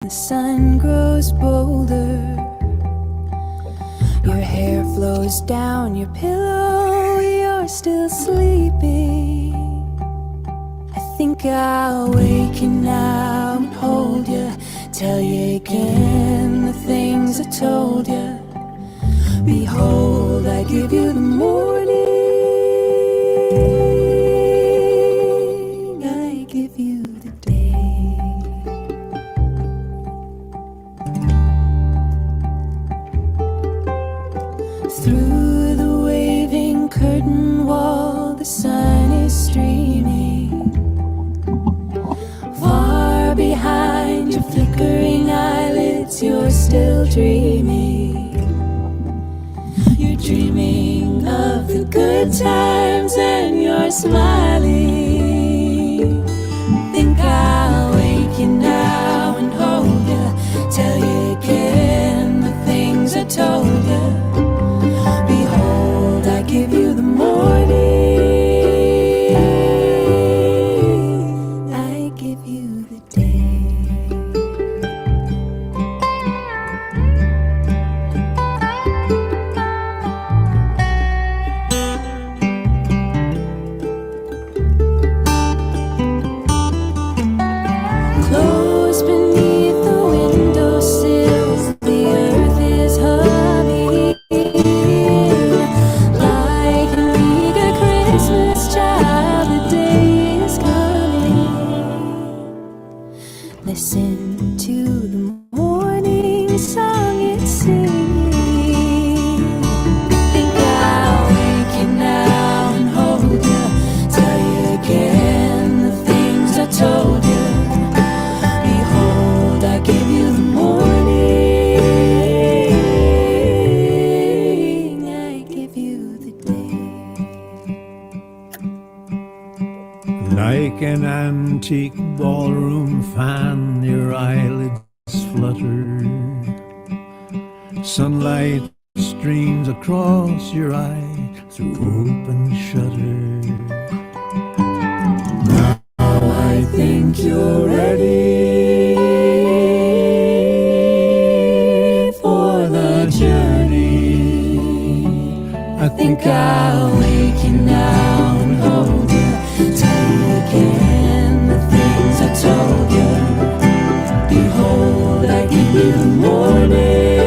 The sun grows bolder. Your hair flows down your pillow. You're still sleeping. I think I'll wake you now and hold you. Tell you again the things I told you. Behold, I give you the morning. I give you the day. Through the waving curtain wall, the sun is streaming. Far behind your flickering eyelids, you're still dreaming. You're dreaming of the good times and you're smiling. Think I'll wake you now and hold you. Tell you again the things I told you. Behold, I give you the morning. I give you the day. Close beneath the windowsills, the earth is humming. Like an eager Christmas child, the day is coming. Listen to the morning song it's singing. Think I'll wake you now and hold you. Tell you again the things I told you. Behold, I give you the morning. I give you the day. Like an antique ballroom fan, your eyelids flutter. Sunlight streams across your eye through open shutter. Now I think you're ready for the journey. I think I'll wake you now and hold you. Tell you again the things I told you. Behold, I give you the morning.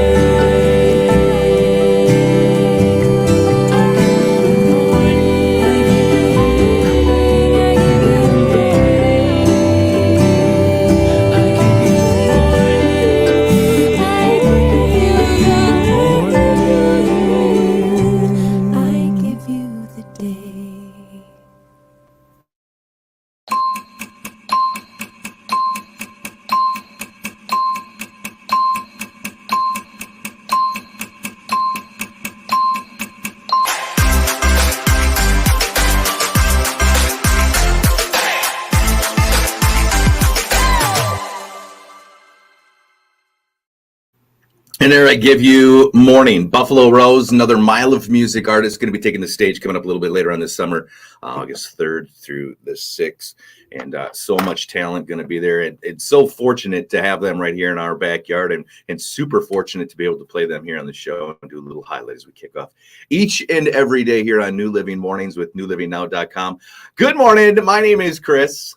And there I give you Morning. Buffalo Rose, another Mile of Music artist, going to be taking the stage coming up a little bit later on this summer, August 3rd through the 6th. And so much talent going to be there. It's so fortunate to have them right here in our backyard, and super fortunate to be able to play them here on the show and do a little highlight as we kick off each and every day here on New Living Mornings with newlivingnow.com. Good morning. My name is Chris.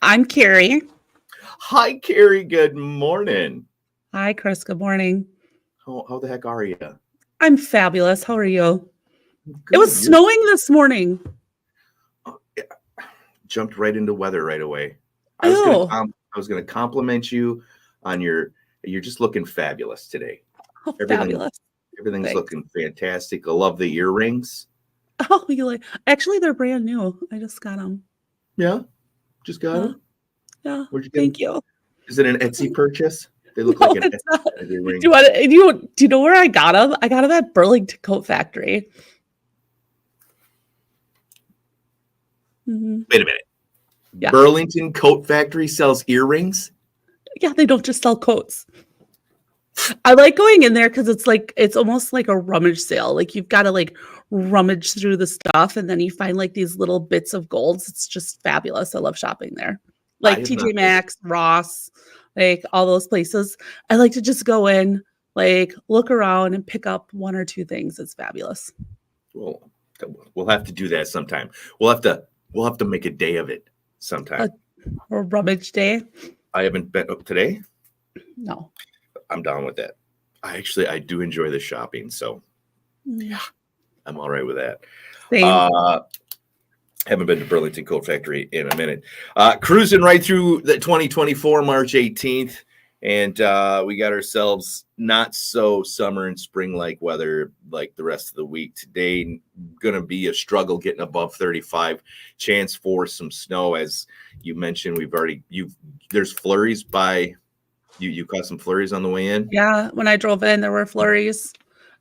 I'm Carrie. Hi, Carrie. Good morning. Hi, Chris. Good morning. How the heck are you? I'm fabulous. How are you? Good. It was snowing this morning. Yeah. Jumped right into weather right away. I was going to compliment you on you're just looking fabulous today. Oh, fabulous. Everything's Thanks. looking fantastic. I love the earrings. Oh, actually, they're brand new. I just got them. Yeah, just got them. Yeah. Where'd you get Thank them? you. Is it an Etsy purchase? They look No, like an it's not. Etsy earring. Do you know where I got them? I got them at Burlington Coat Factory. Mm-hmm. Wait a minute. Yeah. Burlington Coat Factory sells earrings? Yeah, they don't just sell coats. I like going in there because it's almost like a rummage sale. Like you've got to like rummage through the stuff and then you find like these little bits of golds. It's just fabulous. I love shopping there. Like TJ Maxx, Ross, like all those places. I like to just go in, like look around and pick up one or two things. It's fabulous. Well, we'll have to do that sometime. We'll have to make a day of it sometime. Or rummage day. I haven't been up today. No. I'm down with that. I do enjoy the shopping, so Yeah. I'm all right with that. Same. Haven't been to Burlington Coat Factory in a minute. Cruising right through the 2024, March 18th, and we got ourselves not so summer and spring-like weather like the rest of the week. Today, going to be a struggle getting above 35. Chance for some snow, as you mentioned. There's flurries by you caught some flurries on the way in. Yeah, when I drove in, there were flurries.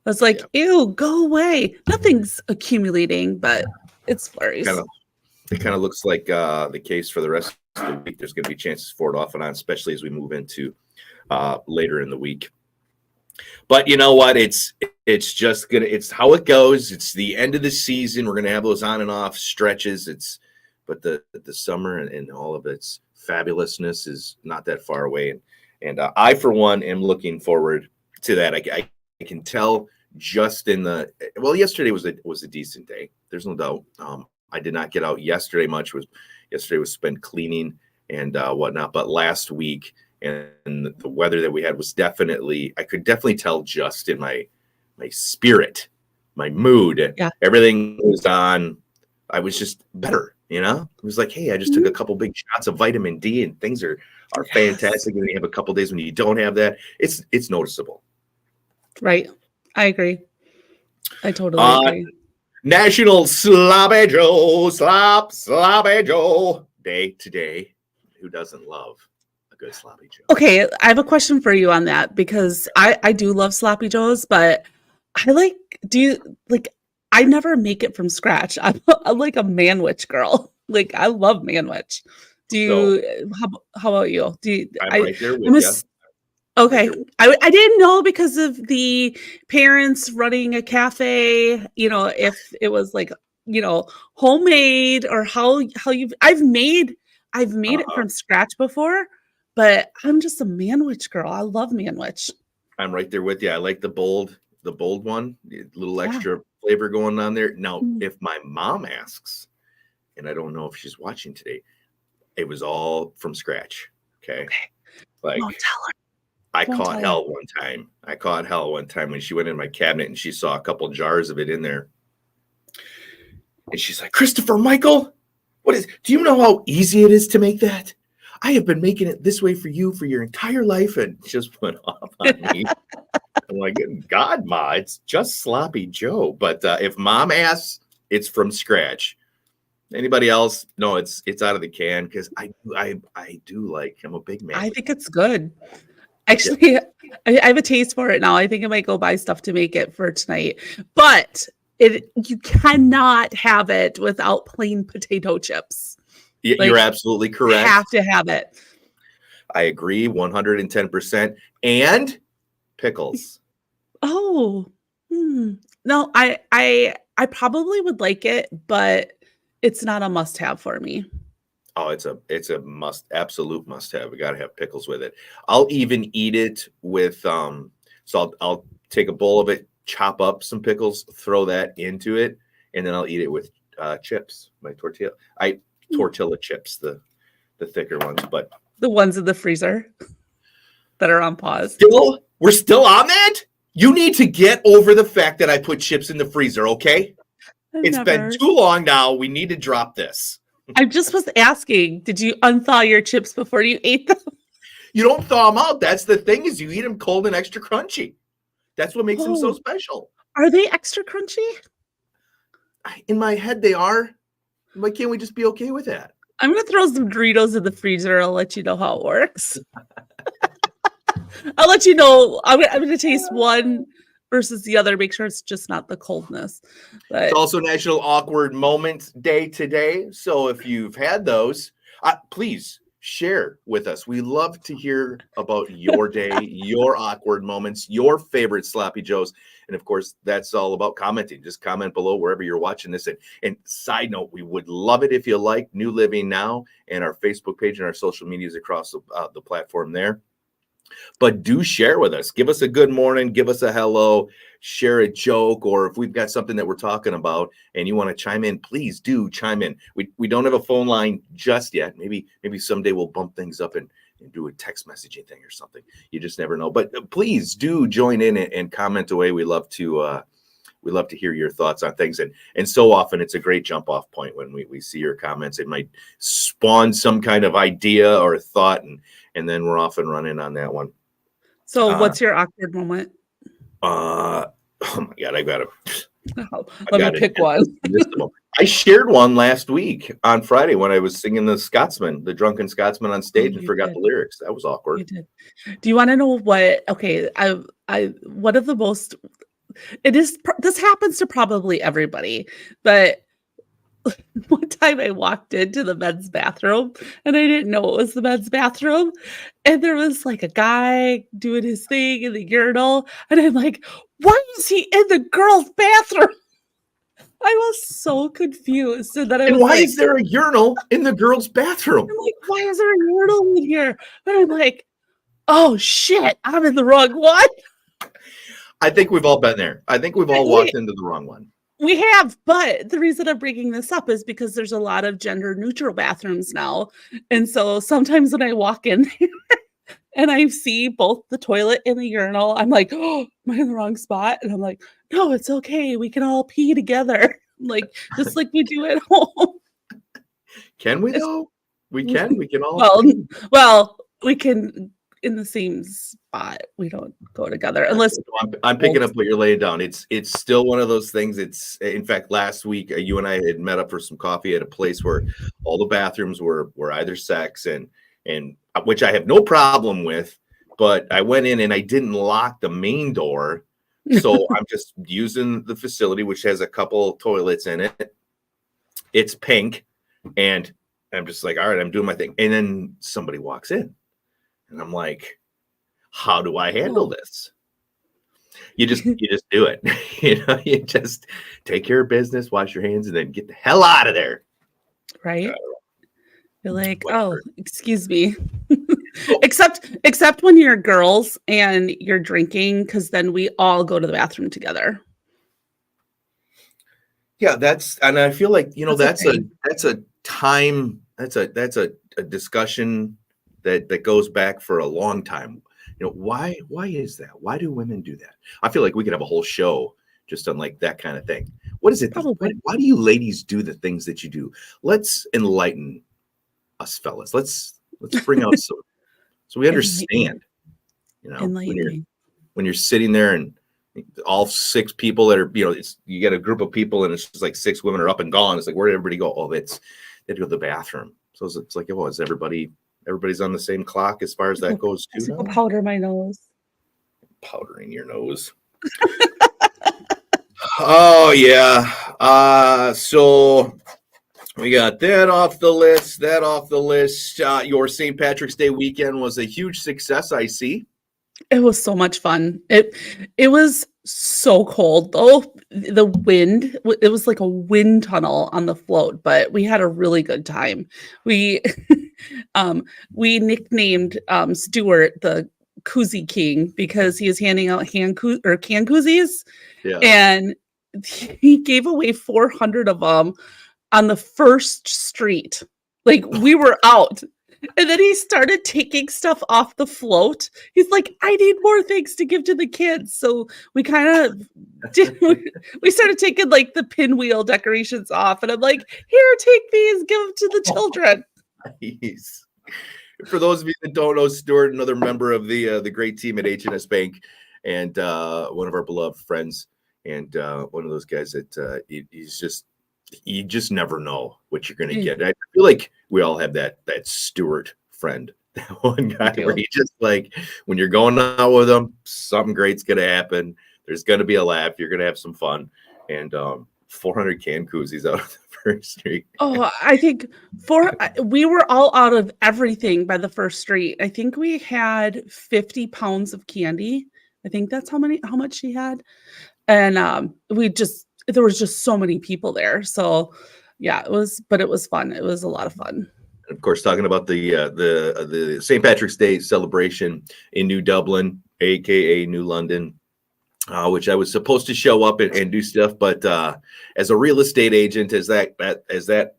I was like, ew, go away. Nothing's accumulating, but it's flurries. It kind of looks like the case for the rest of the week. There's going to be chances for it off and on, especially as we move into later in the week. But you know what? It's how it goes. It's the end of the season. We're going to have those on and off stretches. But the summer and all of its fabulousness is not that far away. And I, for one, am looking forward to that. I can tell just yesterday was a decent day. There's no doubt. I did not get out yesterday much. Yesterday was spent cleaning and whatnot. But last week and the weather that we had was I could definitely tell just in my spirit, my mood, everything was on. I was just better, It was like, hey, I just took a couple big shots of vitamin D and things are fantastic. And then you have a couple days when you don't have that. It's noticeable. Right. I agree. I totally agree. National Sloppy Joe Day today. Who doesn't love a good Sloppy Joe? Okay, I have a question for you on that because I do love Sloppy Joes, but I never make it from scratch. I'm like a manwich girl. Like I love manwich. How about you? I'm right there with you. Okay. I didn't know because of the parents running a cafe, if it was like, homemade or I've made it from scratch before, but I'm just a manwich girl. I love manwich. I'm right there with you. I like the bold one, a little extra flavor going on there. Now, if my mom asks, and I don't know if she's watching today, it was all from scratch. Okay. Like, don't tell her. I caught hell one time when she went in my cabinet and she saw a couple jars of it in there. And she's like, Christopher Michael, do you know how easy it is to make that? I have been making it this way for you for your entire life. And just went off on me. I'm like, God, Ma, it's just Sloppy Joe. But if mom asks, it's from scratch. Anybody else? No, it's out of the can because I do like, I'm a big man. I think it's good. Actually, I have a taste for it now. I think I might go buy stuff to make it for tonight. But you cannot have it without plain potato chips. You're absolutely correct. You have to have it. I agree 110%. And pickles. Oh. No, I probably would like it, but it's not a must-have for me. Oh, it's a absolute must-have. We got to have pickles with it. I'll even eat it with so I'll take a bowl of it, chop up some pickles, throw that into it, and then I'll eat it with chips, my tortilla chips, the thicker ones, but the ones in the freezer that are on pause. We're still on that? You need to get over the fact that I put chips in the freezer, okay? It's been too long now. We need to drop this. I just was asking, did you unthaw your chips before you ate them? You don't thaw them out. That's the thing, is you eat them cold and extra crunchy. That's what makes them so special. Are they extra crunchy? In my head, they are. Why can't we just be okay with that? I'm going to throw some Doritos in the freezer. I'll let you know how it works. I'll let you know. I'm going to taste one versus the other. Make sure it's just not the coldness. But it's also National Awkward Moments Day today. So if you've had those, please share with us. We love to hear about your day, your awkward moments, your favorite sloppy joes. And of course, that's all about commenting. Just comment below wherever you're watching this. And side note, we would love it if you like New Living Now and our Facebook page and our social medias across the platform there. But do share with us. Give us a good morning. Give us a hello. Share a joke, or if we've got something that we're talking about and you want to chime in, please do chime in. We don't have a phone line just yet. Maybe someday we'll bump things up and do a text messaging thing or something. You just never know. But please do join in and comment away. We love to hear your thoughts on things. And so often it's a great jump off point when we see your comments. It might spawn some kind of idea or thought, and then we're off and running on that one. So what's your awkward moment? Oh my God, I got Let me pick one. I shared one last week on Friday when I was singing the Drunken Scotsman on stage and forgot the lyrics. That was awkward. You did. Do you want to know what? Okay, I one of the most. It is. This happens to probably everybody, but one time I walked into the men's bathroom and I didn't know it was the men's bathroom, and there was like a guy doing his thing in the urinal, and I'm like, "Why is he in the girls' bathroom?" I was so confused, and then why is there a urinal in the girls' bathroom? I'm like, "Why is there a urinal in here?" And I'm like, "Oh shit, I'm in the wrong one." I think we've all been there. I think we've all walked into the wrong one. We have, but the reason I'm bringing this up is because there's a lot of gender neutral bathrooms now. And so sometimes when I walk in there and I see both the toilet and the urinal, I'm like, "Oh, am I in the wrong spot?" And I'm like, "No, it's okay. We can all pee together." Like, just like we do at home. Can we though? We can all. Well, we can in the same spot. We don't go together unless I'm picking up what you're laying down. It's still one of those things. It's, in fact, last week you and I had met up for some coffee at a place where all the bathrooms were either sex, and which I have no problem with, but I went in and I didn't lock the main door. So I'm just using the facility, which has a couple toilets in it. It's pink, and I'm just like, all right, I'm doing my thing. And then somebody walks in. And I'm like, how do I handle this? You just do it. You just take care of business, wash your hands, and then get the hell out of there. Right? You're like, "Oh, excuse me." Except when you're girls and you're drinking, because then we all go to the bathroom together. Yeah, and I feel like, that's okay. a discussion that goes back for a long time. Why is that? Why do women do that? I feel like we could have a whole show just on like that kind of thing. What is it? Why do you ladies do the things that you do? Let's enlighten us fellas. Let's bring out so we understand. When you're sitting there and all six people that are, you get a group of people and it's just like six women are up and gone. It's like, where did everybody go? Oh, they had to go to the bathroom. So it's like, oh, is everybody's on the same clock as far as that goes too? I'll powder my nose. Powdering your nose. Oh yeah. So we got that off the list. Your St. Patrick's Day weekend was a huge success, I see. It was so much fun. It was so cold though. The wind, it was like a wind tunnel on the float, but we had a really good time. We nicknamed Stuart the koozie king because he was handing out can koozies. Yeah. And he gave away 400 of them on the first street. Like, we were out. And then he started taking stuff off the float. He's like, "I need more things to give to the kids." So we kind of we started taking like the pinwheel decorations off. And I'm like, "Here, take these, give them to the children." Nice. For those of you that don't know, Stuart, another member of the great team at H&S Bank, and one of our beloved friends, and one of those guys that you just never know what you're going to get. I feel like we all have that Stuart friend, that one guy where he just like, when you're going out with him, something great's going to happen. There's going to be a laugh. You're going to have some fun. And 400 can koozies out of the first street. Oh, I think we were all out of everything by the first street. I think we had 50 pounds of candy. I think that's how much she had. And there was just so many people there. So yeah, it was fun. It was a lot of fun. Of course, talking about the St. Patrick's Day celebration in New Dublin, aka New London, which I was supposed to show up and do stuff, but as a real estate agent, as that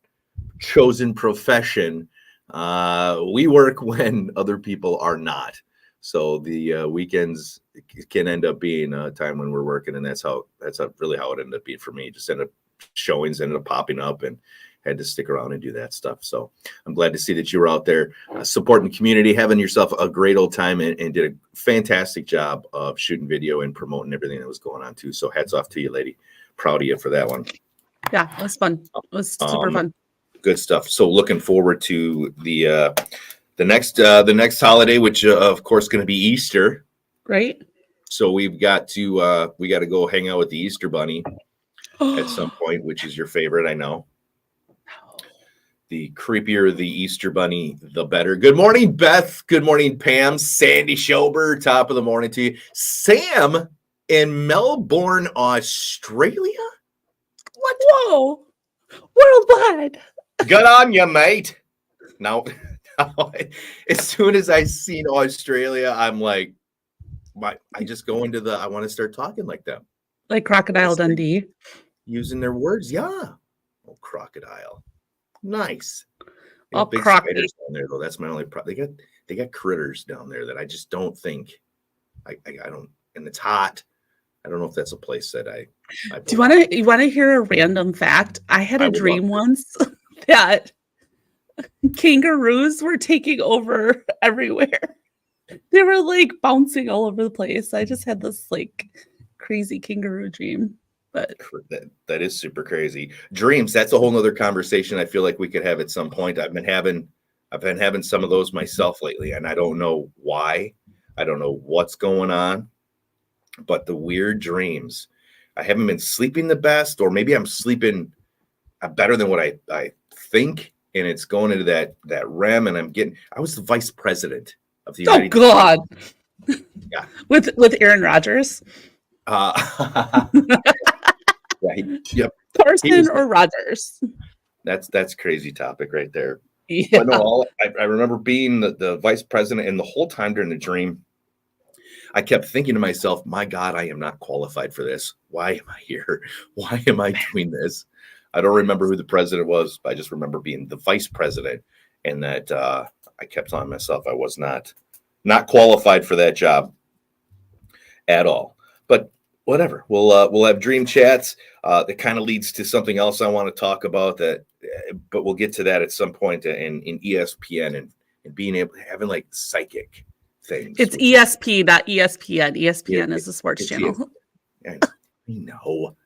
chosen profession, we work when other people are not. So the weekends can end up being a time when we're working, and that's really how it ended up being for me. Just ended up popping up, and had to stick around and do that stuff. So I'm glad to see that you were out there supporting the community, having yourself a great old time, and did a fantastic job of shooting video and promoting everything that was going on too. So hats off to you, lady. Proud of you for that one. Yeah, it was fun. It was super fun. Good stuff. So looking forward to the next holiday, which of course going to be Easter. Right. So we got to go hang out with the Easter Bunny at some point, which is your favorite, I know. The creepier the Easter Bunny, the better. Good morning, Beth. Good morning, Pam. Sandy Schober, top of the morning to you. Sam in Melbourne, Australia? What? Whoa. Worldwide. Good on you, mate. Now, as soon as I seen Australia, I'm like, I just go into I want to start talking like them. Like Crocodile Dundee. Using their words, yeah. Oh, crocodile. Nice. Oh, big spiders down there, though. That's my only problem. They got critters down there that I just don't think I don't, and it's hot. I don't know if that's a place that I do you want to hear a random fact? I had a dream once that kangaroos were taking over everywhere. They were like bouncing all over the place. I just had this like crazy kangaroo dream. But that is super crazy. Dreams, that's a whole nother conversation I feel like we could have at some point. I've been having some of those myself lately, and I don't know why. I don't know what's going on, but the weird dreams. I haven't been sleeping the best, or maybe I'm sleeping better than what I think, and it's going into that REM, and I was the vice president of the United States. God. Yeah. With Aaron Rodgers. Yeah, yep. Carson or Rodgers. That's crazy topic right there. Yeah. But no, I remember being the vice president, and the whole time during the dream, I kept thinking to myself, my God, I am not qualified for this. Why am I here? Why am I doing this? I don't remember who the president was. I just remember being the vice president, and that I kept telling myself I was not qualified for that job at all. But whatever, we'll have dream chats. That kind of leads to something else I want to talk about, but we'll get to that at some point in ESPN and being able to having like psychic things. It's ESP, not ESPN. ESPN is a sports channel. I know.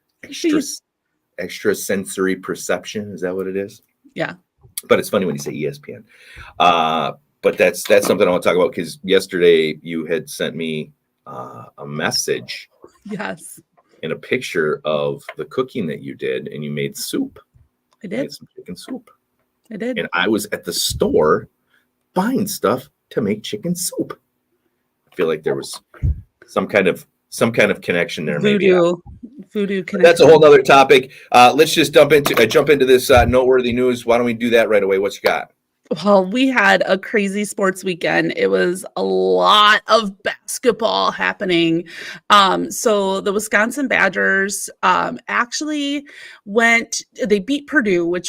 Extra sensory perception, is that what it is? Yeah. But it's funny when you say ESPN. But that's something I want to talk about, because yesterday you had sent me a message. Yes. And a picture of the cooking that you did, and you made soup. I did. You made some chicken soup. I did. And I was at the store buying stuff to make chicken soup. I feel like there was some kind of connection there. Voodoo connection. That's a whole nother topic. Let's just jump into this noteworthy news. Why don't we do that right away? What you got? Well, we had a crazy sports weekend. It was a lot of basketball happening. So the Wisconsin Badgers actually they beat Purdue,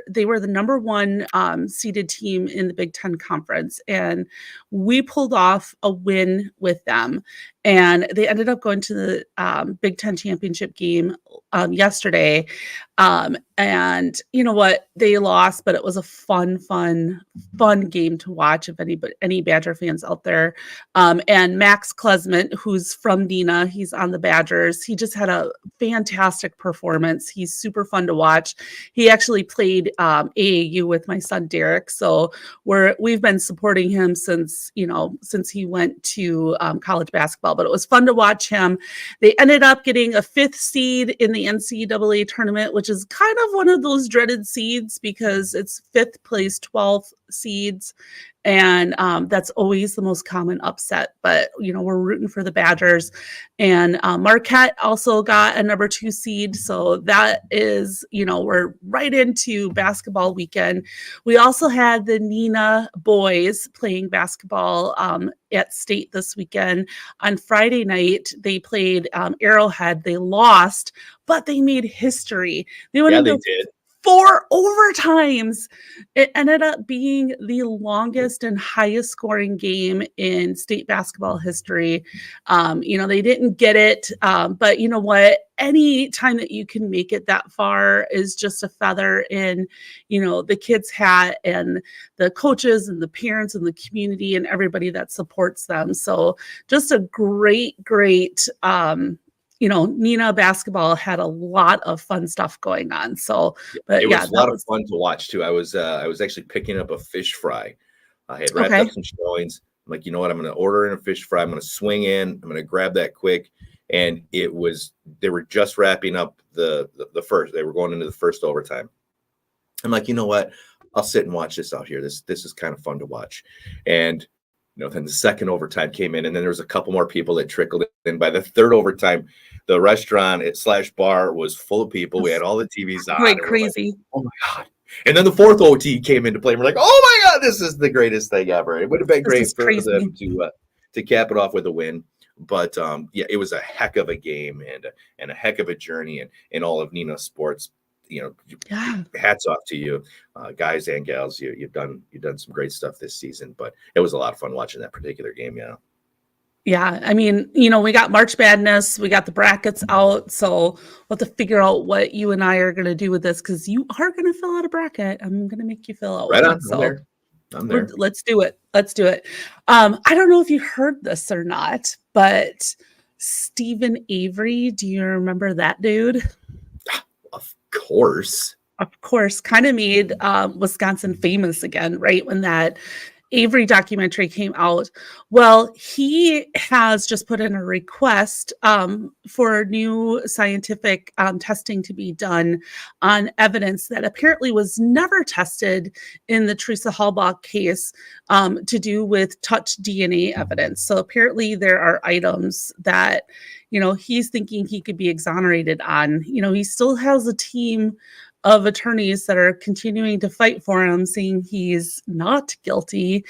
they were the number one seeded team in the Big Ten Conference. And we pulled off a win with them. And they ended up going to the Big Ten championship game yesterday. And you know what? They lost, but it was a fun game to watch if any Badger fans out there. And Max Klesmit, who's from Neenah, he's on the Badgers. He just had a fantastic performance. He's super fun to watch. He actually played AAU with my son Derek. So we've been supporting him since he went to college basketball well, but it was fun to watch him. They ended up getting a 5th seed in the NCAA tournament, which is kind of one of those dreaded seeds because it's 5th plays 12 seeds. And that's always the most common upset. But, we're rooting for the Badgers. And Marquette also got a number 2 seed. So that is, we're right into basketball weekend. We also had the Neenah boys playing basketball at State this weekend. On Friday night, they played Arrowhead. They lost, but they made history. They went into did. 4 overtimes. It ended up being the longest and highest scoring game in state basketball history. They didn't get it, but you know what? Any time that you can make it that far is just a feather in, the kids' hat and the coaches and the parents and the community and everybody that supports them. So just a great, Neenah basketball had a lot of fun stuff going on. So, but it yeah, was a lot of fun to watch too. I was actually picking up a fish fry. I had wrapped up some showings. I'm like, you know what? I'm going to order in a fish fry. I'm going to swing in. I'm going to grab that quick. And they were just wrapping up the first. They were going into the first overtime. I'm like, you know what? I'll sit and watch this out here. This is kind of fun to watch. And then the second overtime came in, and then there was a couple more people that trickled in. By the third overtime, the restaurant / bar was full of people. We had all the TVs on. Right, crazy. Like, oh my God. And then the fourth OT came into play. And we're like, oh my God, this is the greatest thing ever. It would have been great for them to cap it off with a win. But it was a heck of a game and a heck of a journey in all of Neenah sports. Hats off to you, guys and gals. You've done some great stuff this season, but it was a lot of fun watching that particular game. Yeah, I mean, we got March Madness, we got the brackets out, so we'll have to figure out what you and I are going to do with this, because you are going to fill out a bracket. I'm going to make you fill out right one. On. So I'm there. Let's do it. I don't know if you heard this or not, but Stephen Avery, do you remember that dude? Of course, kind of made Wisconsin famous again, right? When that Avery documentary came out. Well, he has just put in a request for new scientific testing to be done on evidence that apparently was never tested in the Teresa Halbach case to do with touch DNA evidence. So apparently there are items that, he's thinking he could be exonerated on. He still has a team of attorneys that are continuing to fight for him, saying he's not guilty.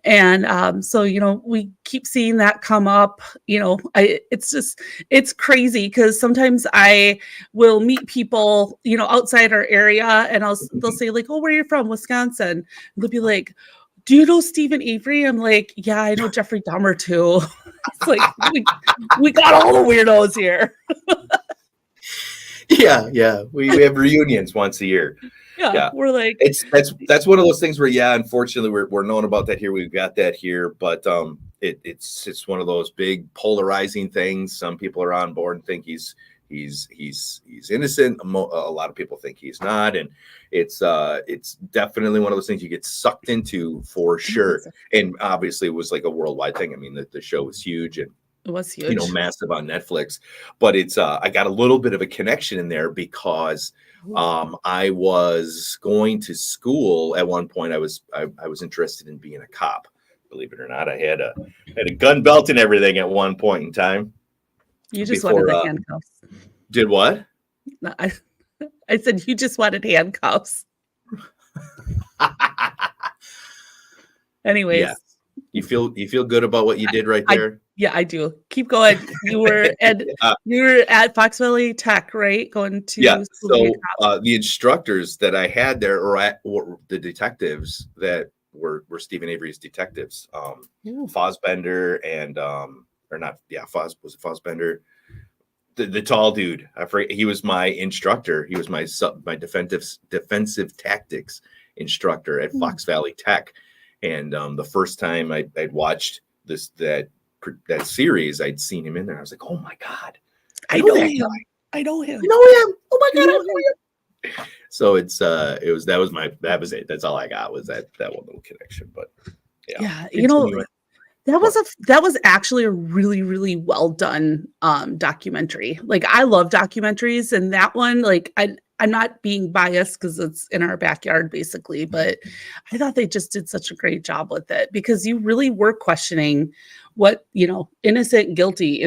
And so, we keep seeing that come up. It's crazy, because sometimes I will meet people, outside our area, and they'll say like, oh, where are you from? Wisconsin. And they'll be like, do you know Stephen Avery? I'm like, yeah, I know Jeffrey Dahmer too. It's like, we got all the weirdos here. Yeah. We have reunions once a year. Yeah, we're like, that's one of those things where, unfortunately we're known about that here. We've got that here, but it's one of those big polarizing things. Some people are on board and think he's innocent. A lot of people think he's not, and it's definitely one of those things you get sucked into for sure. And obviously it was like a worldwide thing. I mean, the show was huge, and it was huge, massive on Netflix. But it's I got a little bit of a connection in there because I was going to school at one point. I was interested in being a cop. Believe it or not, I had a gun belt and everything at one point in time. You just wanted the handcuffs. Did what? No, I said you just wanted handcuffs. Anyways. Yeah. You feel good about what you did right there? I do. Keep going. You were at Fox Valley Tech, right? Going to So the instructors that I had there were the detectives that were Stephen Avery's detectives. Fosbender and was it Fosbender? The tall dude. I forget. He was my instructor. He was my defensive tactics instructor at Fox Valley Tech. And the first time I'd watched that series, I'd seen him in there. I was like, "Oh my God, I know him! I know him! Oh my God, I know him!" So that was it. That's all I got was that one little connection. But yeah, That was actually a really, really well done documentary. Like I love documentaries, and that one, like I'm not being biased because it's in our backyard basically, but I thought they just did such a great job with it because you really were questioning what, innocent, guilty.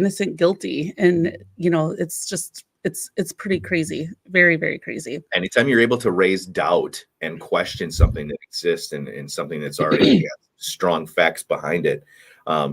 And it's just it's pretty crazy. Very, very crazy. Anytime you're able to raise doubt and question something that exists and something that's already got strong facts behind it.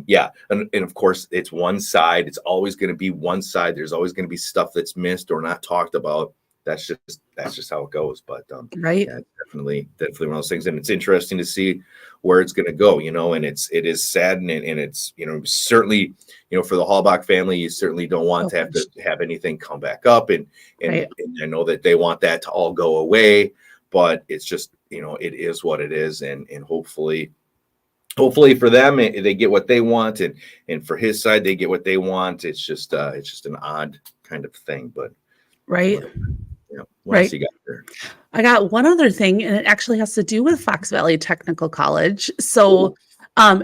Yeah. And of course it's one side. It's always going to be one side. There's always going to be stuff that's missed or not talked about. That's just how it goes. But right. yeah, definitely one of those things. And it's interesting to see where it's going to go, and it is sad. And it's, certainly, for the Hallbach family, you certainly don't want to have anything come back up. And Right. I know that they want that to all go away, but it's just, it is what it is. And hopefully for them, they get what they want. And for his side, they get what they want. It's just an odd kind of thing, but Right. What else you got there? I got one other thing, and it actually has to do with Fox Valley Technical College. So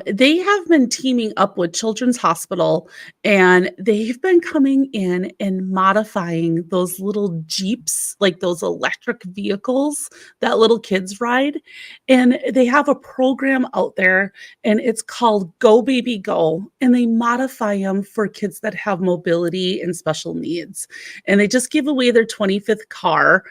they have been teaming up with Children's Hospital, and they've been coming in and modifying those little Jeeps, like those electric vehicles that little kids ride. And they have a program out there, and it's called Go Baby Go. And they modify them for kids that have mobility and special needs. And they just give away their 25th car.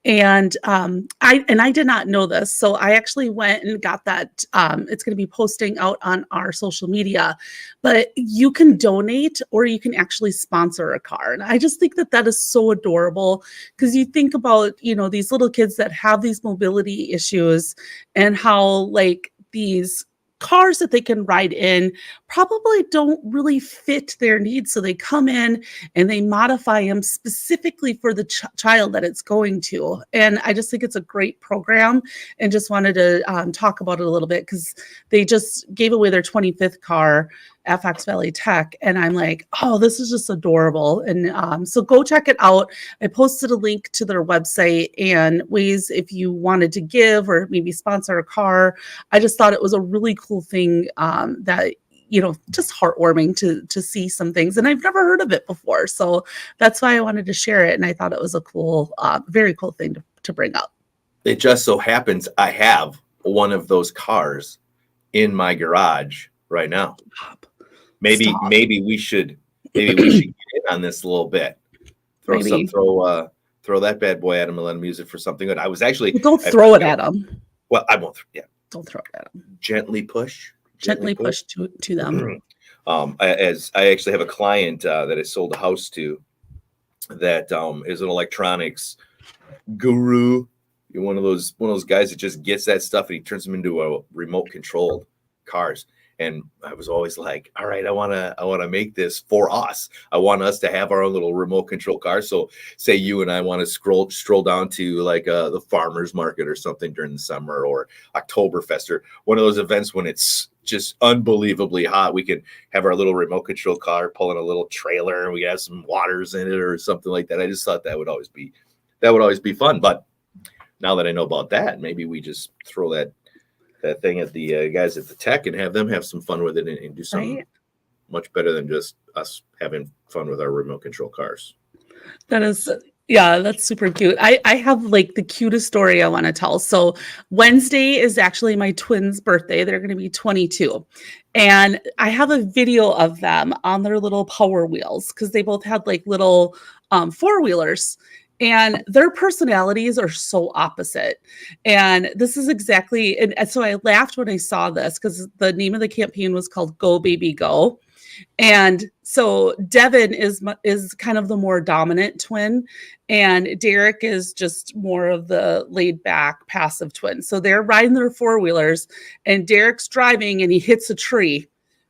And I did not know this, so I actually went and got that. It's going to be posting out on our social media, but you can donate or you can actually sponsor a car. And I just think that is so adorable because you think about these little kids that have these mobility issues and how like these cars that they can ride in probably don't really fit their needs. So they come in and they modify them specifically for the child that it's going to. And I just think it's a great program and just wanted to talk about it a little bit because they just gave away their 25th car at Fox Valley Tech. And I'm like, oh, this is just adorable. And so go check it out. I posted a link to their website and ways if you wanted to give or maybe sponsor a car. I just thought it was a really cool thing that, just heartwarming to see some things. And I've never heard of it before. So that's why I wanted to share it. And I thought it was a cool, very cool thing to bring up. It just so happens I have one of those cars in my garage right now. Maybe we should get in on this a little bit. Throw that bad boy at him and let him use it for something good. I was actually don't throw it at him. Well, I won't. Yeah, don't throw it at him. Gently push to them. I actually have a client that I sold a house to that is an electronics guru. You're one of those guys that just gets that stuff and he turns them into a remote controlled cars. And I was always like, all right, I want to make this for us. I want us to have our own little remote control car. So say you and I want to stroll down to like the farmer's market or something during the summer or Oktoberfest or one of those events when it's just unbelievably hot. We can have our little remote control car pulling a little trailer and we have some waters in it or something like that. I just thought that would always be fun. But now that I know about that, maybe we just throw that thing at the guys at the tech and have them have some fun with it and do something much better than just us having fun with our remote control cars. That's super cute. I have like the cutest story I want to tell. So Wednesday is actually my twins' birthday. They're going to be 22. And I have a video of them on their little Power Wheels because they both had like little four-wheelers. And their personalities are so opposite. And this is exactly, and so I laughed when I saw this because the name of the campaign was called Go Baby Go. And so Devin is kind of the more dominant twin, and Derek is just more of the laid back, passive twin. So they're riding their four-wheelers, and Derek's driving and he hits a tree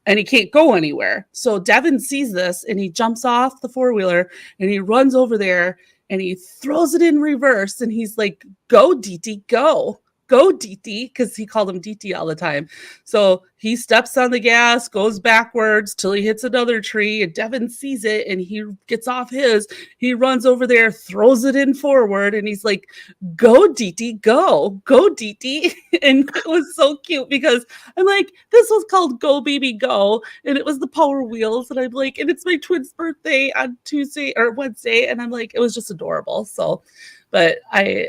and he can't go anywhere. So Devin sees this and he jumps off the four-wheeler and he runs over there and he throws it in reverse and he's like, go, DT, go. go DT, because he called him DT all the time. So he steps on the gas, goes backwards till he hits another tree, and Devin sees it and he gets off his. He runs over there, throws it in forward, and he's like, go DT, go DT. And it was so cute because I'm like, this was called Go Baby Go, and it was the Power Wheels, and I'm like, and it's my twin's birthday on Tuesday or Wednesday, and I'm like, it was just adorable. So, but I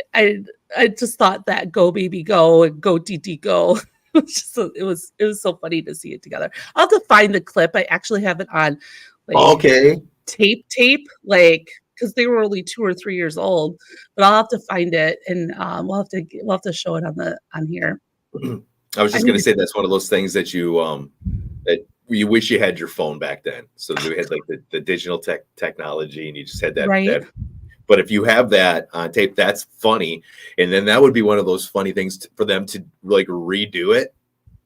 just thought that Go Baby Go and Go DT Go. It was just it was so funny to see it together. I'll have to find the clip. I actually have it on Okay. tape, like, because they were only 2 or 3 years old. But I'll have to find it, and we'll have to show it on here. I was just going to say that's one of those things that you wish you had your phone back then. So you had like the digital technology, and you just had that. Right. But if you have that on tape, that's funny. And then that would be one of those funny things for them to like redo it,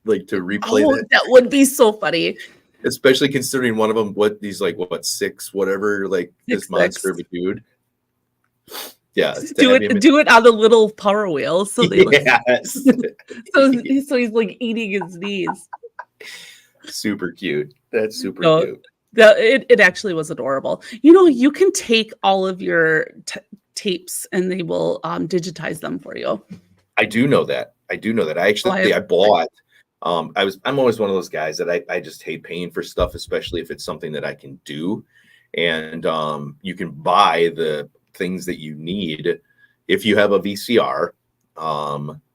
like to replay that. That would be so funny. Especially considering one of them, what 6, whatever, like this monster of a dude. Yeah. Do it on the little Power Wheels. So they yes. so he's like eating his knees. Super cute. That's super cute. It actually was adorable. You can take all of your tapes and they will digitize them for you. I do know that. I actually I bought. I'm always one of those guys that I just hate paying for stuff, especially if it's something that I can do. And you can buy the things that you need if you have a VCR.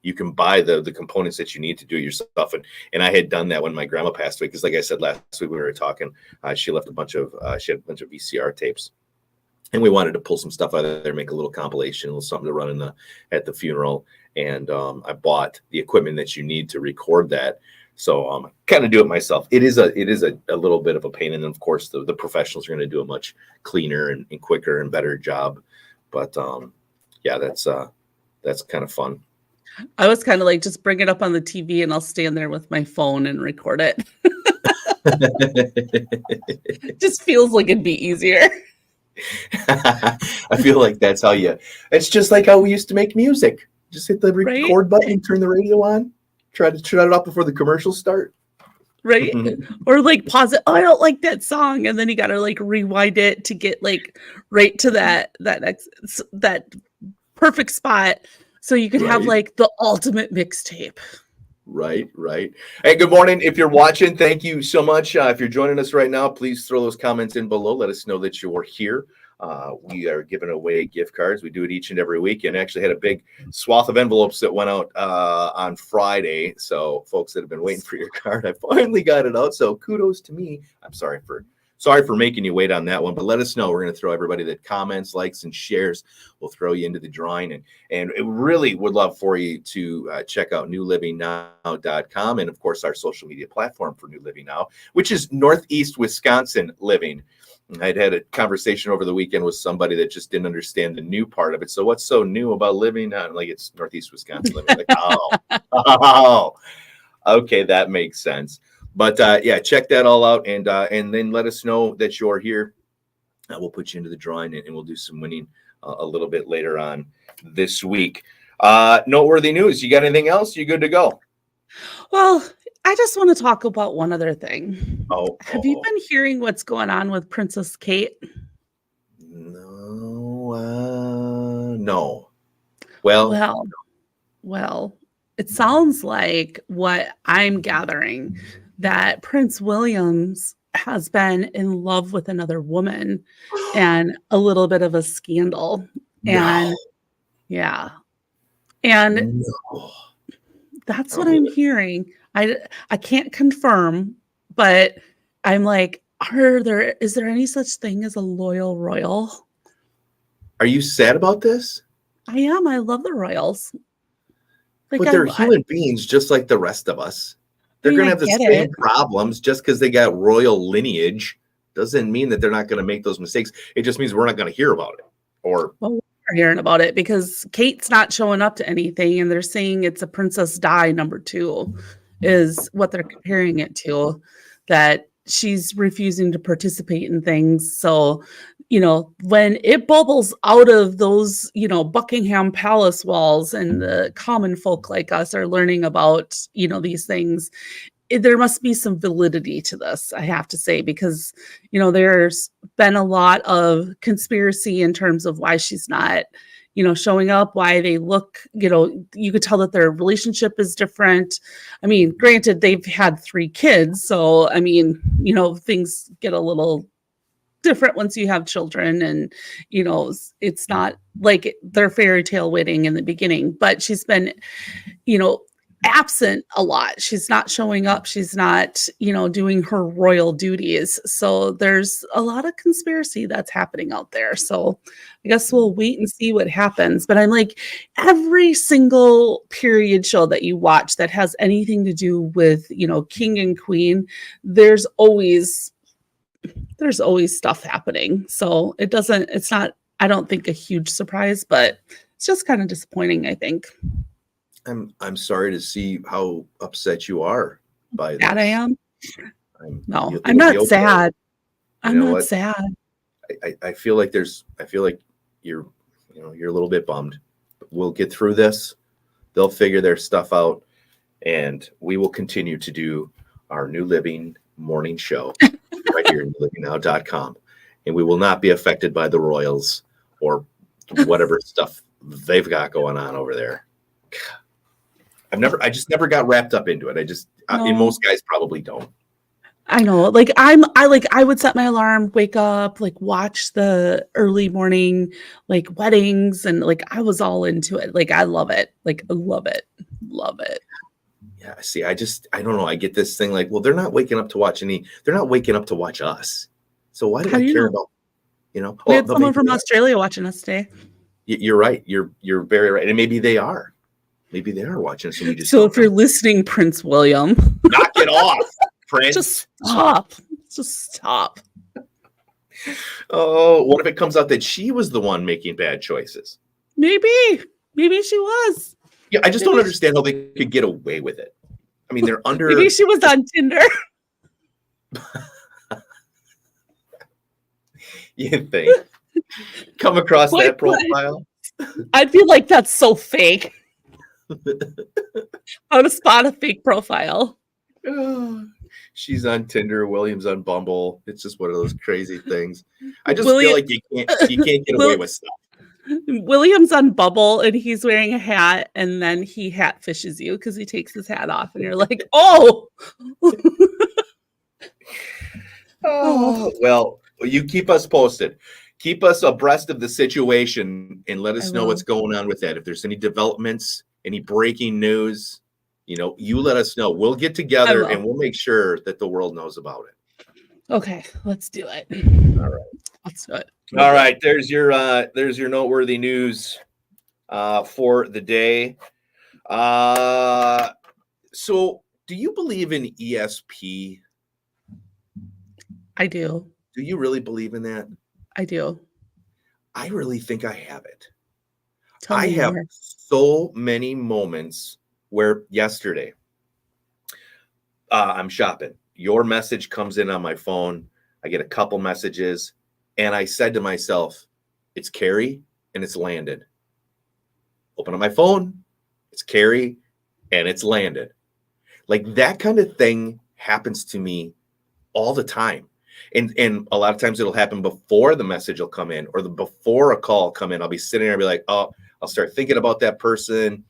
You can buy the components that you need to do it yourself. And I had done that when my grandma passed away, because like I said last week we were talking, she left a bunch of VCR tapes, and we wanted to pull some stuff out of there, make a little compilation, a little something to run at the funeral. And I bought the equipment that you need to record that. So kind of do it myself. It is a little bit of a pain, and then of course the professionals are going to do a much cleaner and quicker and better job. But yeah, that's kind of fun. I was kind of like, just bring it up on the TV and I'll stand there with my phone and record it. Just feels like it'd be easier. I feel like that's how it's just like how we used to make music. Just hit the record button, turn the radio on, try to shut it off before the commercials start. Right. Or like pause it. Oh, I don't like that song. And then you got to like rewind it to get like right to that perfect spot. So you could have like the ultimate mixtape. Right. Hey, good morning. If you're watching, thank you so much. If you're joining us right now, please throw those comments in below. Let us know that you're here. We are giving away gift cards. We do it each and every week, and actually had a big swath of envelopes that went out on Friday. So folks that have been waiting for your card, I finally got it out. So kudos to me. I'm sorry for making you wait on that one, but let us know. We're going to throw everybody that comments, likes, and shares. We'll throw you into the drawing, and it really would love for you to check out newlivingnow.com, and of course our social media platform for New Living Now, which is Northeast Wisconsin Living. I'd had a conversation over the weekend with somebody that just didn't understand the new part of it. So what's so new about living now? Like, it's Northeast Wisconsin Living. Like, oh, okay, that makes sense. But yeah, check that all out, and then let us know that you're here. We'll put you into the drawing, and we'll do some winning a little bit later on this week. Noteworthy news. You got anything else? You good to go? Well, I just want to talk about one other thing. Have you been hearing what's going on with Princess Kate? No. Well, it sounds like what I'm gathering that Prince Williams has been in love with another woman and a little bit of a scandal. And yeah. And that's what I'm hearing. I can't confirm, but I'm like, is there any such thing as a loyal royal? Are you sad about this? I am. I love the royals. Like, but they're human beings just like the rest of us. They're going to have the same problems. Just because they got royal lineage doesn't mean that they're not going to make those mistakes. It just means we're not going to hear about it. Well, we're hearing about it because Kate's not showing up to anything, and they're saying it's a Princess Di #2 is what they're comparing it to, that she's refusing to participate in things. So when it bubbles out of those, Buckingham Palace walls and the common folk like us are learning about, these things, there must be some validity to this, I have to say, because, there's been a lot of conspiracy in terms of why she's not, showing up, why they look, you could tell that their relationship is different. I mean, granted, they've had 3 kids. So, I mean, things get a little different once you have children, and it's not like their fairy tale wedding in the beginning, but she's been absent a lot. She's not showing up, she's not doing her royal duties, so there's a lot of conspiracy that's happening out there. So I guess we'll wait and see what happens. But I'm like, every single period show that you watch that has anything to do with king and queen, there's always stuff happening. So it's not, I don't think, a huge surprise, but it's just kind of disappointing, I think. I'm sorry to see how upset you are by this. That I am. No, you'll I'm not okay. sad. You I'm know not what? sad. I feel like you're a little bit bummed. We'll get through this. They'll figure their stuff out, and we will continue to do our New Living morning show right here at newlivingnow.com. And we will not be affected by the Royals or whatever stuff they've got going on over there. I just never got wrapped up into it. And most guys probably don't. I know. Like I would set my alarm, wake up, like watch the early morning like weddings, and like I was all into it. Like I love it. Like I love it. Love it. Yeah, see, I don't know. I get this thing like, well, they're not waking up to watch they're not waking up to watch us. So why do I care about, We had someone from Australia watching us today. You're right. You're very right. And maybe they are. Maybe they are watching us. And we just so if you're listening, Prince William, knock it off, Prince. Just stop. Just stop. Oh, what if it comes out that she was the one making bad choices? Maybe she was. Yeah, I just don't understand how they could get away with it. I mean, they're under. Maybe she was on Tinder. You think? Come across that profile? I'd be like, that's so fake. How to spot a fake profile. She's on Tinder, William's on Bumble. It's just one of those crazy things. I just feel like you can't get away with stuff. William's on Bubble and he's wearing a hat, and then he hat fishes you because he takes his hat off, and you're like, oh. Oh, well, you keep us posted. Keep us abreast of the situation and let us know what's going on with that. If there's any developments, any breaking news, you let us know. We'll get together and we'll make sure that the world knows about it. Okay, let's do it. All right. Let's do it. All right. There's your noteworthy news for the day. So do you believe in ESP? I do. Do you really believe in that? I do. I really think I have it. Tell me I have more. so many moments where yesterday I'm shopping. Your message comes in on my phone. I get a couple messages, and I said to myself, it's Carrie and it's landed. Open up my phone, it's Carrie and it's landed. Like that kind of thing happens to me all the time. And a lot of times it'll happen before the message will come in, or before a call come in. I'll be sitting there and be like, oh, I'll start thinking about that person.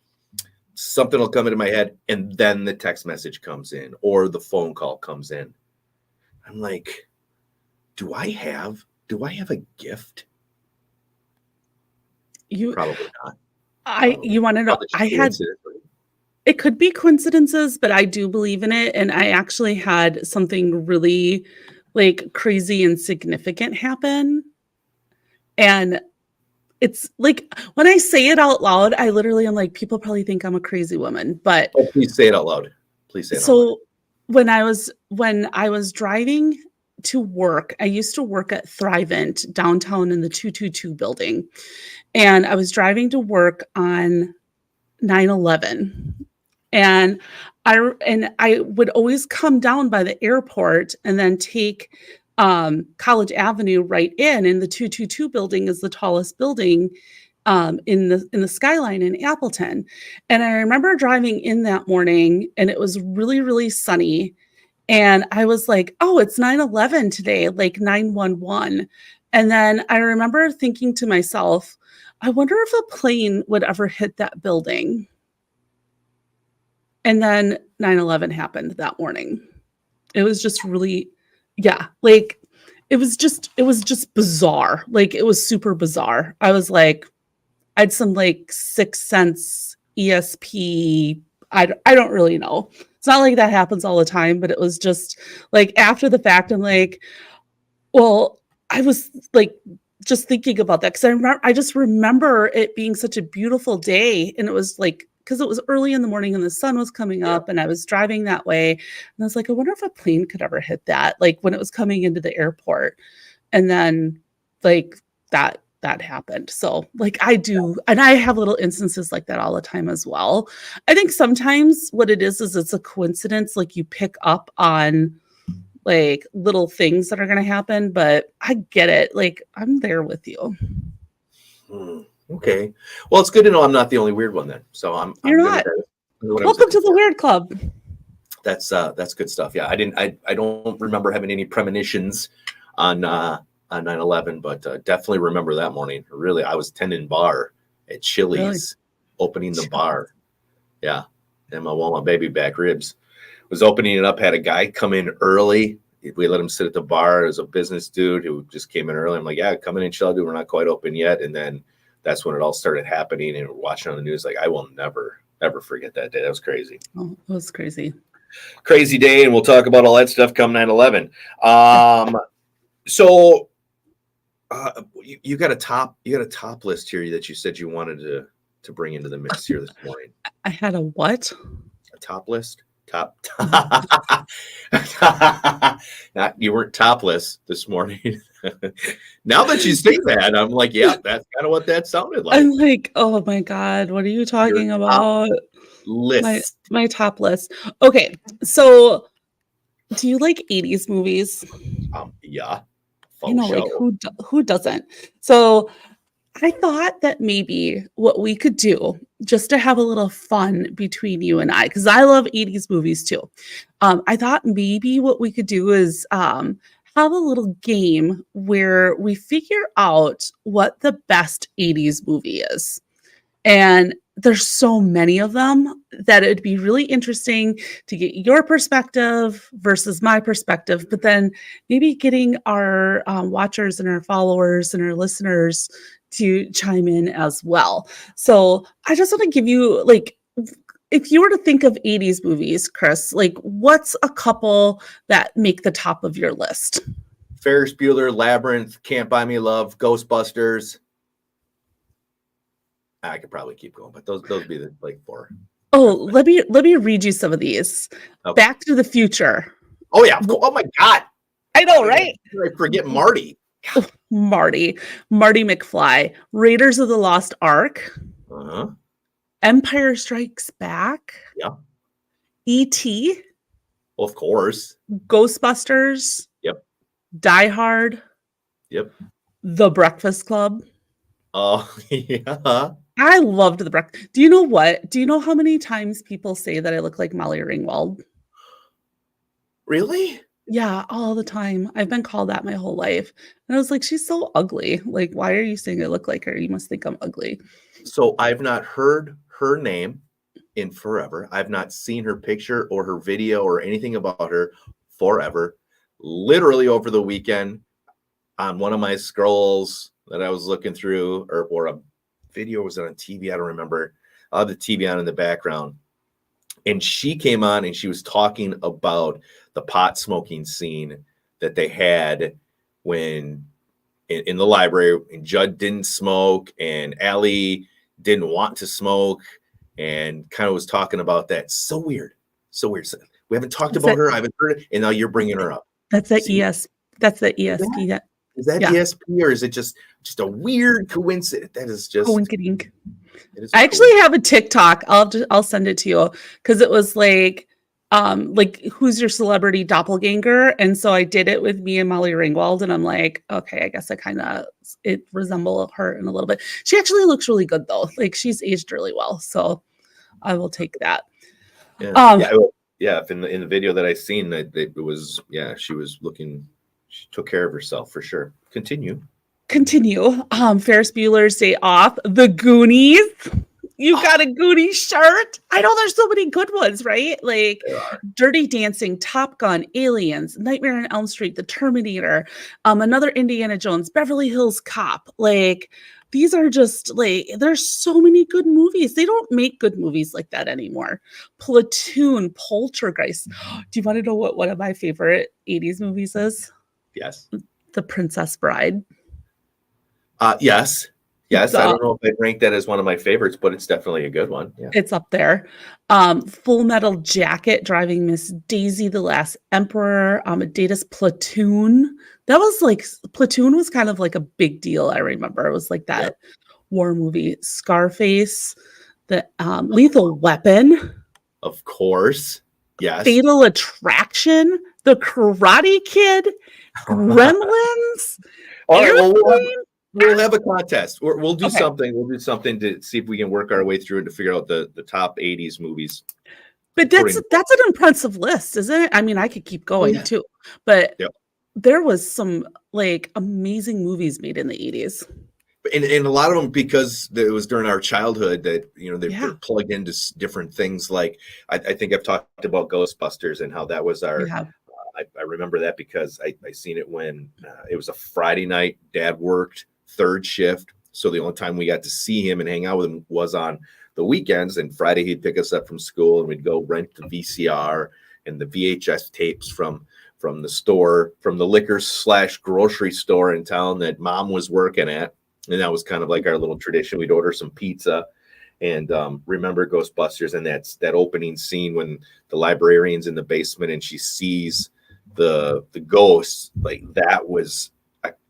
Something will come into my head, and then the text message comes in or the phone call comes in. I'm like, do I have a gift? Probably not. You want to know? It could be coincidences, but I do believe in it. And I actually had something really like crazy and significant happen. And it's like, when I say it out loud, I literally am like, people probably think I'm a crazy woman, but please say it out loud. Please say it out loud. So when I was driving to work, I used to work at Thrivent downtown in the 222 building. And I was driving to work on 9/11. And I would always come down by the airport and then take College Avenue right in the 222 building is the tallest building in the skyline in Appleton. And I remember driving in that morning and it was really, really sunny. And I was like, oh, it's 9/11 today, like 9/11. And then I remember thinking to myself, I wonder if a plane would ever hit that building. And then 9/11 happened that morning. It was just really, yeah, like it was just bizarre. Like it was super bizarre. I was like, I had some like Sixth Sense ESP. I don't really know. It's not like that happens all the time, but it was just like after the fact, I'm like, well, I was like just thinking about that because I just remember it being such a beautiful day, and it was like because it was early in the morning and the sun was coming up, and I was driving that way, and I was like, I wonder if a plane could ever hit that, like when it was coming into the airport, and then like that happened. So like I do, and I have little instances like that all the time as well. I think sometimes what it is it's a coincidence, like you pick up on like little things that are going to happen, but I get it. Like I'm there with you. Okay. Well, it's good to know I'm not the only weird one then. So You're not. Welcome to the Weird Club. That's good stuff. Yeah, I don't remember having any premonitions on 9/11, but definitely remember that morning. Really, I was tending bar at Chili's, opening the bar. Yeah, and my baby back ribs was opening it up. Had a guy come in early. We let him sit at the bar as a business dude who just came in early. I'm like, yeah, come in and chill, dude. We're not quite open yet. And then that's when it all started happening. And we're watching on the news. Like, I will never, ever forget that day. That was crazy. Oh, it was crazy. Crazy day. And we'll talk about all that stuff come 9/11. So you got a top list here that you said you wanted to bring into the mix here this morning. I had a what? A top list? Top. You weren't topless this morning. Now that you say that, I'm like, yeah, that's kind of what that sounded like. I'm like, oh my God, what are you talking about? List. My top list. Okay, so do you like 80s movies? Yeah. You know, like who doesn't? So I thought that maybe what we could do just to have a little fun between you and I, because I love 80s movies too. I thought maybe what we could do is have a little game where we figure out what the best 80s movie is. And there's so many of them that it'd be really interesting to get your perspective versus my perspective, but then maybe getting our watchers and our followers and our listeners to chime in as well. So I just want to give you, like, if you were to think of 80s movies, Chris, like what's a couple that make the top of your list? Ferris Bueller, Labyrinth, Can't Buy Me Love, Ghostbusters. I could probably keep going, but those be the like four. Oh, let me read you some of these. Okay. Back to the Future. Oh yeah. Oh my God. I know, right? I forget Marty. Marty McFly. Raiders of the Lost Ark. Empire Strikes Back. Yeah. E.T. Of course. Ghostbusters. Yep. Die Hard. Yep. The Breakfast Club. Oh, yeah. I loved The Breakfast. Do you know what? Do you know how many times people say that I look like Molly Ringwald? Really? Yeah, all the time. I've been called that my whole life. And I was like, she's so ugly. Like, why are you saying I look like her? You must think I'm ugly. So I've not heard her name in forever. I've not seen her picture or her video or anything about her forever. Literally over the weekend on one of my scrolls that I was looking through, or a video, was it on TV? I don't remember. I have the TV on in the background. And she came on and she was talking about the pot smoking scene that they had when in the library, and Judd didn't smoke and Allie didn't want to smoke, and kind of was talking about that. So weird. So weird. We haven't talked about her. I haven't heard it. And now you're bringing her up. That's the ES. That's the ESP. Is that ESP, or is it just a weird coincidence? That is just coincidence. I actually have a TikTok. I'll send it to you because it was like like who's your celebrity doppelganger? And so I did it with me and Molly Ringwald, and I'm like, okay, I guess it resemble her in a little bit. She actually looks really good though. Like she's aged really well. So I will take that. Yeah, Um, yeah. In the video that I seen, that it was, yeah, she took care of herself for sure. Continue. Ferris Bueller's Day Off, The Goonies. You got a Goonies shirt? I know there's so many good ones, right? Like Dirty Dancing, Top Gun, Aliens, Nightmare on Elm Street, The Terminator, another Indiana Jones, Beverly Hills Cop. Like these are just like there's so many good movies. They don't make good movies like that anymore. Platoon, Poltergeist. Do you want to know what one of my favorite 80s movies is? Yes. The Princess Bride. Yes. I don't know if I'd rank that as one of my favorites, but it's definitely a good one. Yeah. It's up there. Full Metal Jacket, Driving Miss Daisy, The Last Emperor, Adidas Platoon. Platoon was kind of like a big deal. I remember it was like that war movie. Scarface, the Lethal Weapon. Of course. Yes. Fatal Attraction, The Karate Kid, Gremlins. All right, well, we'll have a contest. We'll do something. We'll do something to see if we can work our way through and to figure out the top 80s movies. But that's an impressive list, isn't it? I mean, I could keep going too, but there was some like amazing movies made in the 80s. And a lot of them, because it was during our childhood that, they're plugged into different things. Like I think I've talked about Ghostbusters and how that was our, I remember that because I seen it when it was a Friday night. Dad worked third shift. So the only time we got to see him and hang out with him was on the weekends. And Friday he'd pick us up from school and we'd go rent the VCR and the VHS tapes from the store, from the liquor/grocery store in town that Mom was working at. And that was kind of like our little tradition. We'd order some pizza and remember Ghostbusters. And that opening scene when the librarian's in the basement and she sees the ghosts, like that was,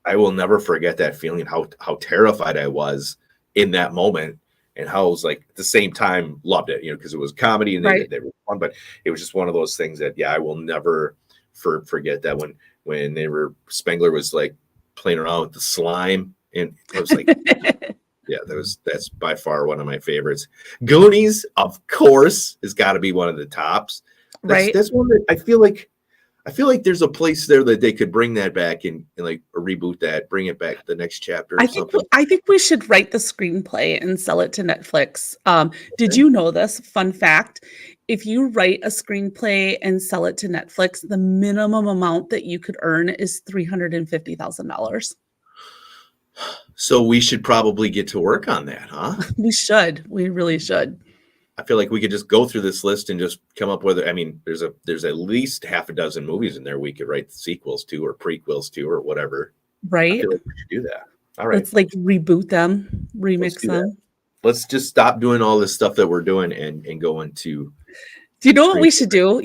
I will never forget that feeling, how terrified I was in that moment, and how I was like at the same time loved it, because it was comedy and they were fun, but it was just one of those things that I will never forget that when Spengler was like playing around with the slime, and I was like that's by far one of my favorites. Goonies, of course, has got to be one of the tops. That's one that I feel like there's a place there that they could bring that back and like reboot that, bring it back the next chapter. I think we should write the screenplay and sell it to Netflix. Did you know this? Fun fact: if you write a screenplay and sell it to Netflix, the minimum amount that you could earn is $350,000. So we should probably get to work on that, huh? We should. We really should. I feel like we could just go through this list and just come up with it. I mean, there's at least half a dozen movies in there we could write the sequels to or prequels to or whatever. Right. I feel like we should do that. All right. Let's like reboot them, remix them. Let's just stop doing all this stuff that we're doing and go into. Do you know what we should do?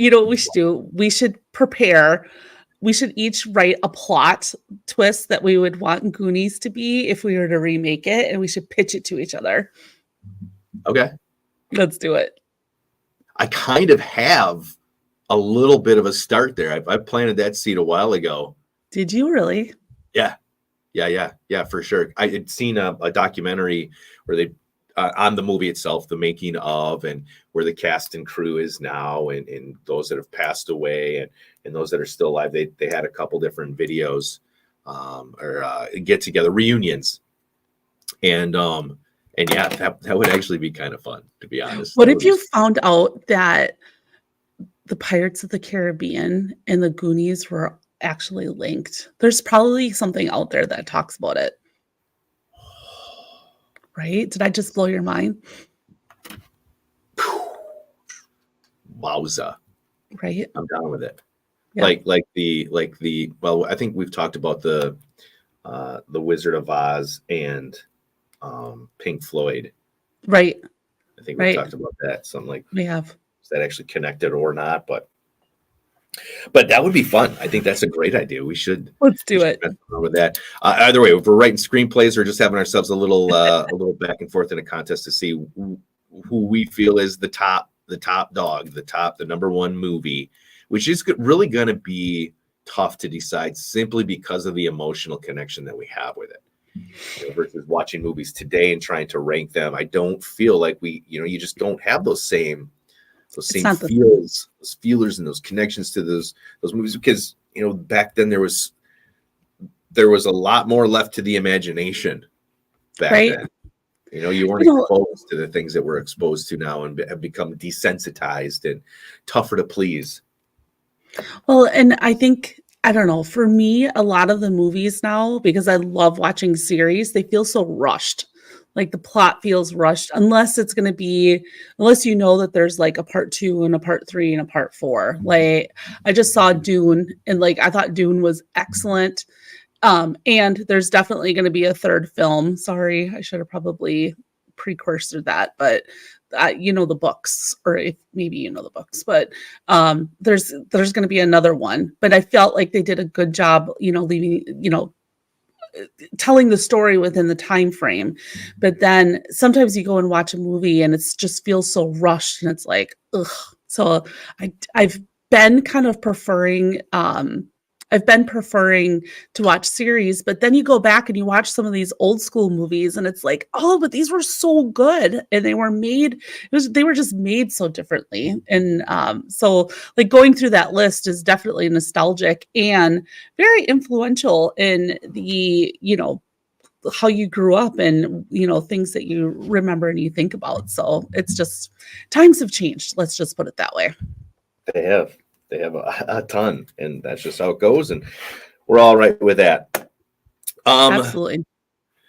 We should prepare. We should each write a plot twist that we would want Goonies to be if we were to remake it, and we should pitch it to each other. Okay. Let's do it. I kind of have a little bit of a start there. I planted that seed a while ago. Did you really? Yeah, for sure. I had seen a documentary where they on the movie itself, the making of, and where the cast and crew is now, and those that have passed away and those that are still alive. They had a couple different videos or get together reunions, and yeah, that would actually be kind of fun, to be honest. What if you found out that the Pirates of the Caribbean and the Goonies were actually linked? There's probably something out there that talks about it. Right? Did I just blow your mind? Wowza. Right? I'm down with it. Yeah. Like the well, I think we've talked about the Wizard of Oz and Pink Floyd. Right. I think we talked about that. Something like we have. Is that actually connected or not? But that would be fun. I think that's a great idea. Let's do it with that. Either way, if we're writing screenplays or just having ourselves a little back and forth in a contest to see who we feel is the top the top dog, the number one movie, which is really going to be tough to decide simply because of the emotional connection that we have with it. Versus watching movies today and trying to rank them, I don't feel like you just don't have those same feels, those feelers, and those connections to those movies, because back then there was a lot more left to the imagination back then. You weren't exposed to the things that we're exposed to now and have become desensitized and tougher to please. Well, and I think, I don't know, for me, a lot of the movies now, because I love watching series, they feel so rushed. Like the plot feels rushed, unless it's going to be, unless you know that there's like a part 2 and a part 3 and a part 4. Like I just saw Dune, and like I thought Dune was excellent. And there's definitely going to be a third film. Sorry, I should have probably precursored that, but the books, or if maybe the books, but there's going to be another one. But I felt like they did a good job, leaving, telling the story within the time frame. But then sometimes you go and watch a movie and it's just feels so rushed, and it's like, ugh. So I've been kind of preferring to watch series, but then you go back and you watch some of these old school movies and it's like, oh, but these were so good, and they were just made so differently. And so like going through that list is definitely nostalgic and very influential in the, how you grew up and, things that you remember and you think about. So it's just, times have changed. Let's just put it that way. They have a ton, and that's just how it goes, and we're all right with that. Absolutely.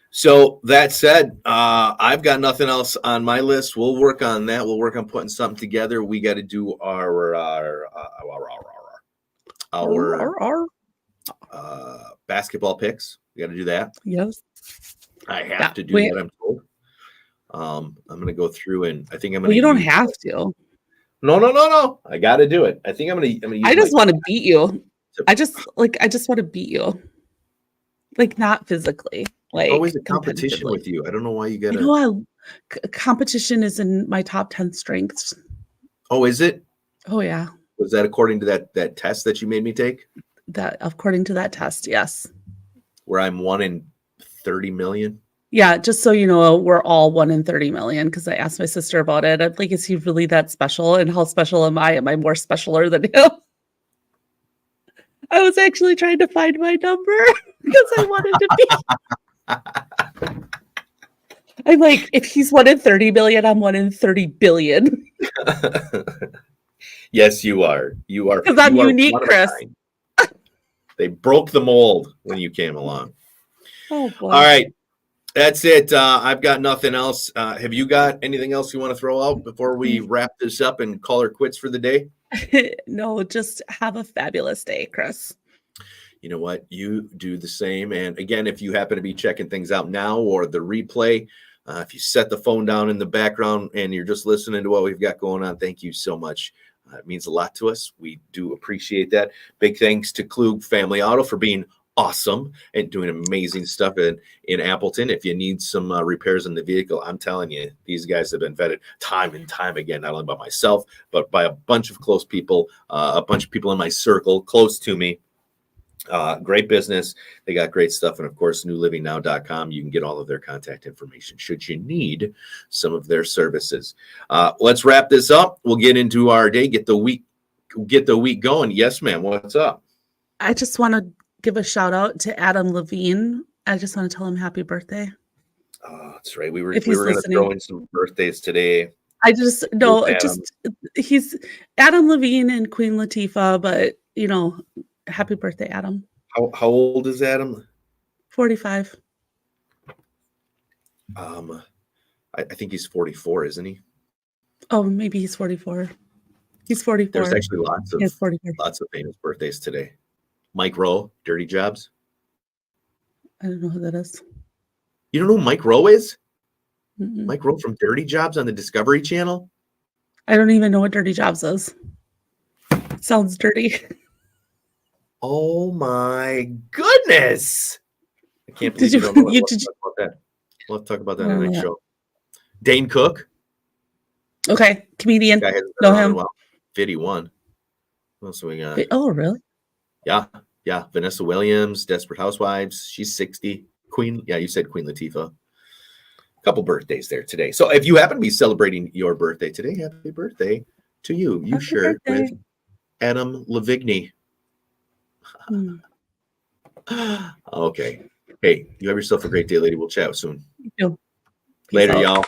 So that said, I've got nothing else on my list. We'll work on that. We'll work on putting something together. We got to do our basketball picks. We got to do that. Yes. I have to do that, I'm told. I'm going to go through, and I think I'm going to. Well, you don't have to. No. I got to do it. I think I'm going to. I just want to beat you. I just want to beat you. Like, not physically. Like, always a competition with you. I don't know why you got to. Competition is in my top 10 strengths. Oh, is it? Oh, yeah. Was that according to that test that you made me take? That according to that test, yes. Where I'm 1 in 30 million? Yeah, just so you know, we're all 1 in 30 million, because I asked my sister about it. I'm like, is he really that special? And how special am I? Am I more specialer than him? I was actually trying to find my number because I wanted to be. I'm like, if he's 1 in 30 billion, I'm 1 in 30 billion. Yes, you are. You are. Because I'm unique, Chris. They broke the mold when you came along. Oh, boy. All right. That's it. I've got nothing else. Have you got anything else you want to throw out before we wrap this up and call her quits for the day? No, just have a fabulous day, Chris. You know what? You do the same. And again, if you happen to be checking things out now or the replay, if you set the phone down in the background and you're just listening to what we've got going on, thank you so much. It means a lot to us. We do appreciate that. Big thanks to Klug Family Auto for being awesome and doing amazing stuff in Appleton. If you need some repairs on the vehicle, I'm telling you, these guys have been vetted time and time again, not only by myself, but by a bunch of close people, a bunch of people in my circle close to me. Great business. They got great stuff. And of course, newlivingnow.com. You can get all of their contact information should you need some of their services. Let's wrap this up. We'll get into our day, get the week going. Yes, ma'am. What's up? I just want to give a shout out to Adam Levine. I just want to tell him happy birthday. Oh, that's right. We were going to throw in some birthdays today. He's Adam Levine and Queen Latifah, but happy birthday, Adam. How old is Adam? 45. I think he's 44, isn't he? Oh, maybe he's 44. He's 44. There's actually lots of famous birthdays today. Mike Rowe, Dirty Jobs. I don't know who that is. You don't know who Mike Rowe is? Mm-mm. Mike Rowe from Dirty Jobs on the Discovery Channel? I don't even know what Dirty Jobs is. Sounds dirty. Oh my goodness! I can't believe you don't know talk about that. We'll have to talk about that on the next show. Dane Cook. Okay, comedian. Guy hasn't been Know around in a him. while. 51. What else we got? Oh, really? Yeah. Vanessa Williams, Desperate Housewives. She's 60. Queen. Yeah, you said Queen Latifah. Couple birthdays there today. So if you happen to be celebrating your birthday today, happy birthday to you. You Happy share it with birthday. Adam Lavigne. Hmm. Okay. Hey, you have yourself a great day, lady. We'll chat soon. You too. Peace Later, out. y'all.